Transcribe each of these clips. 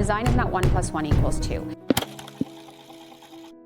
Design is not 1 + 1 = 2.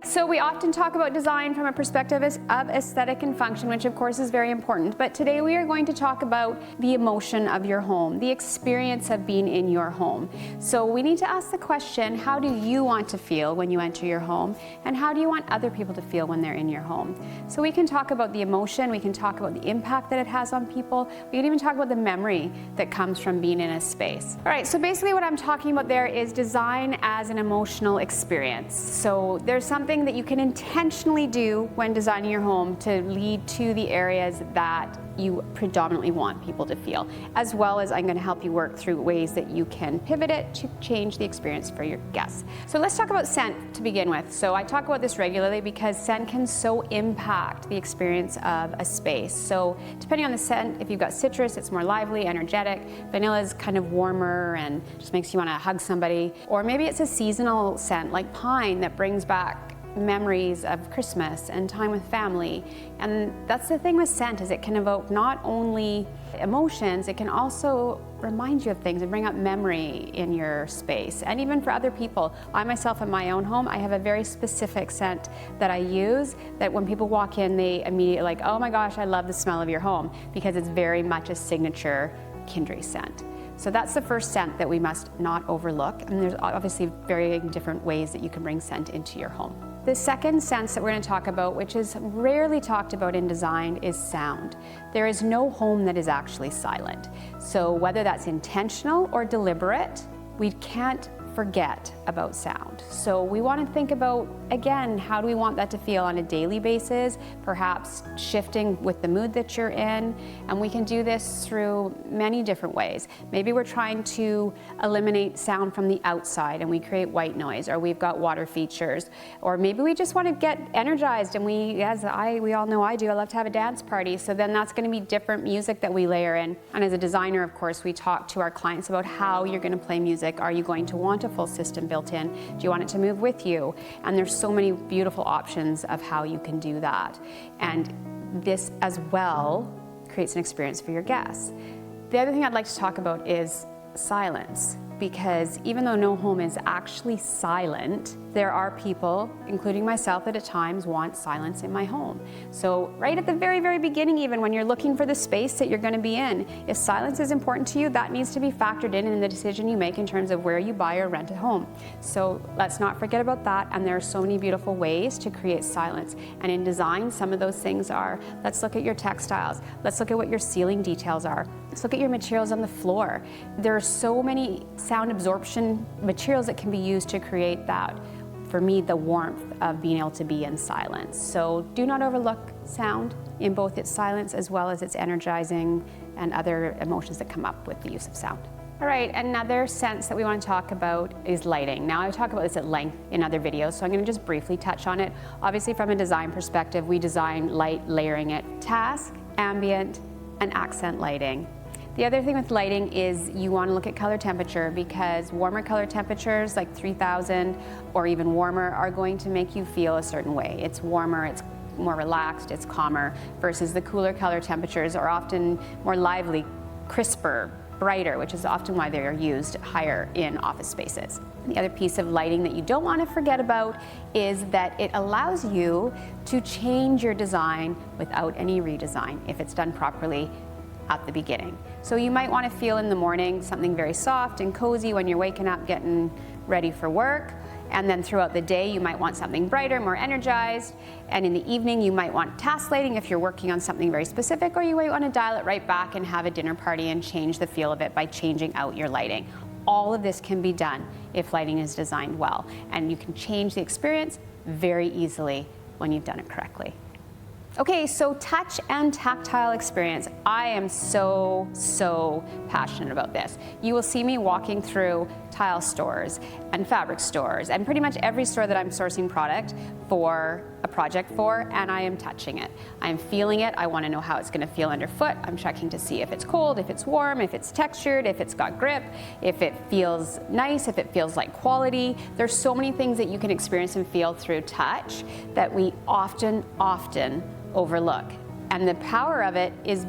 So we often talk about design from a perspective of aesthetic and function, which of course is very important. But today we are going to talk about the emotion of your home, the experience of being in your home. So we need to ask the question, how do you want to feel when you enter your home? And how do you want other people to feel when they're in your home? So we can talk about the emotion, we can talk about the impact that it has on people, we can even talk about the memory that comes from being in a space. All right, so basically what I'm talking about there is design as an emotional experience. So there's something that you can intentionally do when designing your home to lead to the areas that you predominantly want people to feel, as well as I'm going to help you work through ways that you can pivot it to change the experience for your guests. So let's talk about scent to begin with. So I talk about this regularly because scent can so impact the experience of a space. So depending on the scent, if you've got citrus, it's more lively, energetic. Vanilla is kind of warmer and just makes you want to hug somebody. Or maybe it's a seasonal scent like pine that brings back memories of Christmas and time with family. And that's the thing with scent, is it can evoke not only emotions, it can also remind you of things and bring up memory in your space. And even for other people, I myself in my own home, I have a very specific scent that I use that when people walk in, they immediately like, oh my gosh, I love the smell of your home, because it's very much a signature Kindree scent. So that's the first scent that we must not overlook. And there's obviously varying different ways that you can bring scent into your home. The second sense that we're going to talk about, which is rarely talked about in design, is sound. There is no home that is actually silent. So whether that's intentional or deliberate, we can't forget about sound. So we want to think about, again, how do we want that to feel on a daily basis, perhaps shifting with the mood that you're in, and we can do this through many different ways. Maybe we're trying to eliminate sound from the outside and we create white noise, or we've got water features, or maybe we just want to get energized and we all know I love to have a dance party, so then that's going to be different music that we layer in. And as a designer, of course, we talk to our clients about how you're going to play music. Are you going to want a full system built in? Do you want it to move with you? And there's so many beautiful options of how you can do that. And this as well creates an experience for your guests. The other thing I'd like to talk about is silence, because even though no home is actually silent, there are people, including myself, that at times want silence in my home. So right at the very, very beginning, even when you're looking for the space that you're going to be in, if silence is important to you, that needs to be factored in the decision you make in terms of where you buy or rent a home. So let's not forget about that. And there are so many beautiful ways to create silence. And in design, some of those things are, let's look at your textiles. Let's look at what your ceiling details are. Let's look at your materials on the floor. There are so many sound absorption materials that can be used to create that, for me, the warmth of being able to be in silence. So do not overlook sound in both its silence as well as its energizing and other emotions that come up with the use of sound. All right, another sense that we want to talk about is lighting. Now, I talk about this at length in other videos, so I'm going to just briefly touch on it. Obviously, from a design perspective, we design light layering it: task, ambient, and accent lighting. The other thing with lighting is you want to look at color temperature, because warmer color temperatures like 3000 or even warmer are going to make you feel a certain way. It's warmer, it's more relaxed, it's calmer, versus the cooler color temperatures are often more lively, crisper, brighter, which is often why they are used higher in office spaces. The other piece of lighting that you don't want to forget about is that it allows you to change your design without any redesign if it's done properly at the beginning. So you might want to feel in the morning something very soft and cozy when you're waking up getting ready for work, and then throughout the day you might want something brighter, more energized, and in the evening you might want task lighting if you're working on something very specific, or you might want to dial it right back and have a dinner party and change the feel of it by changing out your lighting. All of this can be done if lighting is designed well, and you can change the experience very easily when you've done it correctly. Okay, so touch and tactile experience. I am so passionate about this. You will see me walking through tile stores and fabric stores and pretty much every store that I'm sourcing product for a project for, and I am touching it. I'm feeling it. I want to know how it's going to feel underfoot. I'm checking to see if it's cold, if it's warm, if it's textured, if it's got grip, if it feels nice, if it feels like quality. There's so many things that you can experience and feel through touch that we often overlook. And the power of it is,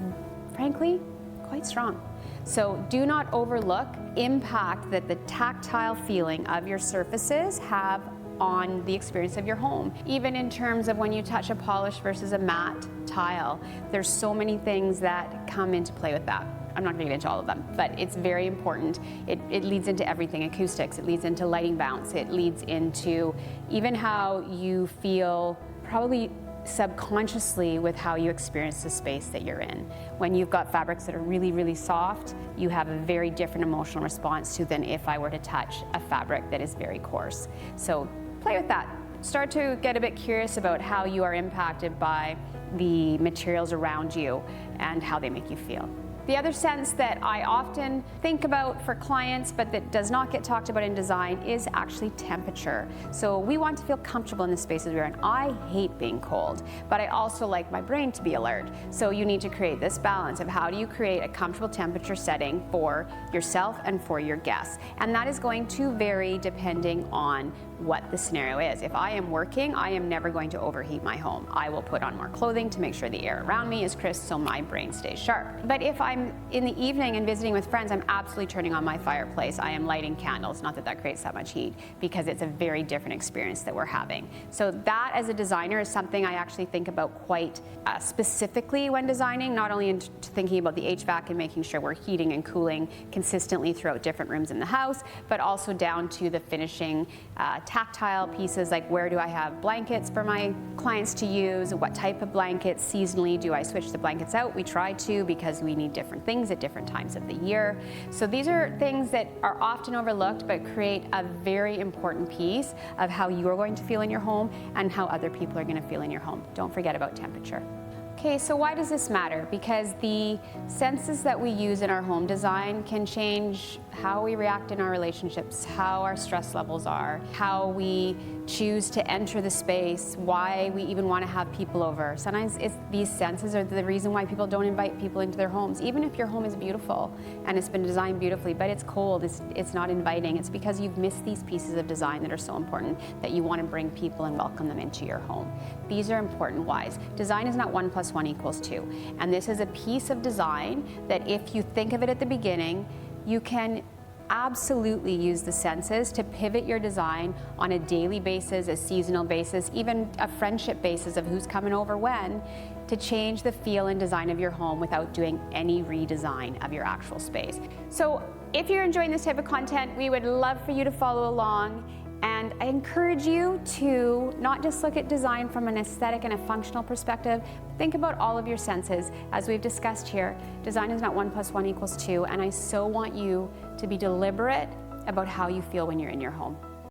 frankly, quite strong. So do not overlook impact that the tactile feeling of your surfaces have on the experience of your home. Even in terms of when you touch a polished versus a matte tile, there's so many things that come into play with that. I'm not going to get into all of them, but it's very important. It leads into everything, acoustics, it leads into lighting bounce, it leads into even how you feel probably subconsciously with how you experience the space that you're in. When you've got fabrics that are really, really soft, you have a very different emotional response to than if I were to touch a fabric that is very coarse. So play with that. Start to get a bit curious about how you are impacted by the materials around you and how they make you feel. The other sense that I often think about for clients, but that does not get talked about in design, is actually temperature. So we want to feel comfortable in the spaces we're in. I hate being cold, but I also like my brain to be alert. So you need to create this balance of how do you create a comfortable temperature setting for yourself and for your guests. And that is going to vary depending on what the scenario is. If I am working, I am never going to overheat my home. I will put on more clothing to make sure the air around me is crisp so my brain stays sharp. But if I'm in the evening and visiting with friends, I'm absolutely turning on my fireplace. I am lighting candles, not that that creates that much heat, because it's a very different experience that we're having. So that, as a designer, is something I actually think about quite specifically when designing, not only in thinking about the HVAC and making sure we're heating and cooling consistently throughout different rooms in the house, but also down to the finishing tactile pieces, like where do I have blankets for my clients to use, what type of blankets, seasonally do I switch the blankets out? We try to, because we need different things at different times of the year. So these are things that are often overlooked but create a very important piece of how you're going to feel in your home and how other people are going to feel in your home. Don't forget about temperature. Okay, so why does this matter? Because the senses that we use in our home design can change how we react in our relationships, how our stress levels are, how we choose to enter the space, why we even want to have people over. Sometimes these senses are the reason why people don't invite people into their homes. Even if your home is beautiful and it's been designed beautifully, but it's cold, it's not inviting, it's because you've missed these pieces of design that are so important that you want to bring people and welcome them into your home. These are important whys. Design is not 1 + 1 = 2. And this is a piece of design that if you think of it at the beginning, you can absolutely use the senses to pivot your design on a daily basis, a seasonal basis, even a friendship basis of who's coming over when, to change the feel and design of your home without doing any redesign of your actual space. So if you're enjoying this type of content, we would love for you to follow along. And I encourage you to not just look at design from an aesthetic and a functional perspective, but think about all of your senses. As we've discussed here, design is not 1 + 1 = 2, and I so want you to be deliberate about how you feel when you're in your home.